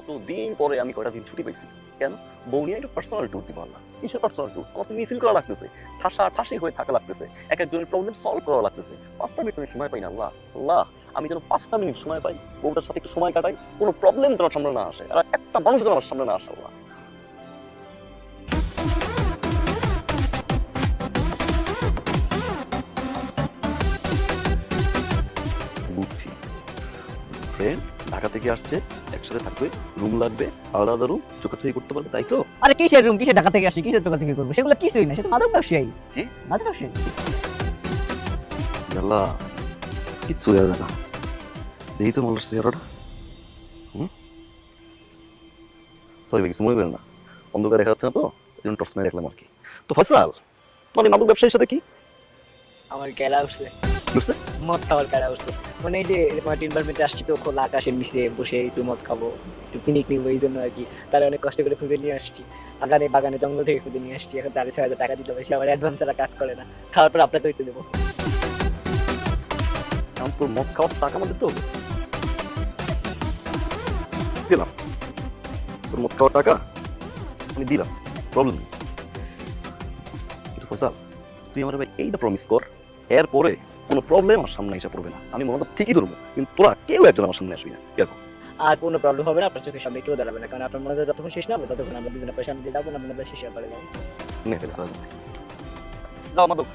এতদিন পরে আমি কয়টা দিন ছুটি পাইছি। কেন? বউ নিয়ে একটু পার্সোনাল ট্যুর দিব আল্লাহ। কিসের পার্সোনাল ট্যুর? কত মিছিল করা লাগতেছে, ঠাসা-ঠাসি হয়ে থাকা লাগতেছে, এক একজনের প্রবলেম সলভ করা লাগতেছে। ৫ টা মিনিট আমি সময় পাই না আল্লাহ। আল্লাহ, আমি যেন ৫ টা মিনিট সময় পাই, বউটার সাথে একটু সময় কাটাই, কোনো প্রবলেম যেন আমার সামনে না আসে, আর একটা মানুষ যেন আমার সামনে না আসে আল্লাহ। বুঝছি। ফ্রেন্ড ঢাকা থেকে আসছে, একসাথে থাকবে, রুম লাগবে, আলাদা আলাদা রুম, চোখাচোখি করতে পারবে, তাই তো? আরে কিসের রুম, কিসের ঢাকা থেকে আসি, কিসের চোখাচোখি করবো, সেগুলো কিছুই না, সেটা মাদক ব্যবসায়ী। কি? মাদক ব্যবসায়ী। আল্লাহ, কিচ্ছু দেওয়া যায় না। দেখি তো মানুষ চেহারাটা। সরি ভাই, কিছু মনে করেন না, অন্ধকার দেখা যাচ্ছে না তো, এই জন্য টর্চ মেরে রাখলাম আর কি। তো ফয়সাল, তোমার এই মাদক ব্যবসায়ীর সাথে কি আমার কেলা উঠছে, বুঝছে? মদ খাওয়ার কেলা উঠছে। মানে এই যে মার্টিন এনভায়রনমেন্টে আসছি তো, খোলা আকাশের নিচে বসে একটু মদ খাবো, একটু পিকনিক নিবো, এই জন্য আর কি। তারা অনেক কষ্ট করে খুঁজে নিয়ে আসছি, বাগানে জঙ্গল থেকে খুঁজে নিয়ে আসছি। এখন 6,500 টাকা দিতে হবে, সে আমার অ্যাডভান্স ছাড়া কাজ করে না। খাওয়ার পর আপনাকে হইতে দেবো। এখন তোর মদ খাওয়ার টাকা আমাদের তো দিলাম, তোর মদ খাওয়ার টাকা আমি দিলাম, প্রবলেম নেই। কিন্তু ফয়সাল, তুই আমার ভাই এইটা প্রমিস কর, এরপরে কোনো প্রবলেম আমার সামনে এসে পড়বে না। আমি মনে তো ঠিকই ধরবো, কিন্তু তোরা কেউ একজন আমার সামনে আসবি না। এরকম আর কোনো প্রবলেম হবে না, আপনার চোখের সামনে কেউ দাঁড়াবে না, কারণ আপনার মনে হয় যতক্ষণ শেষ না হবে ততক্ষণ আমরা দুজনে পয়সা আমি দিয়ে যাবো না, আপনার শেষ হয়ে পড়ে যাবো। নে ফেলে যাও মাদক।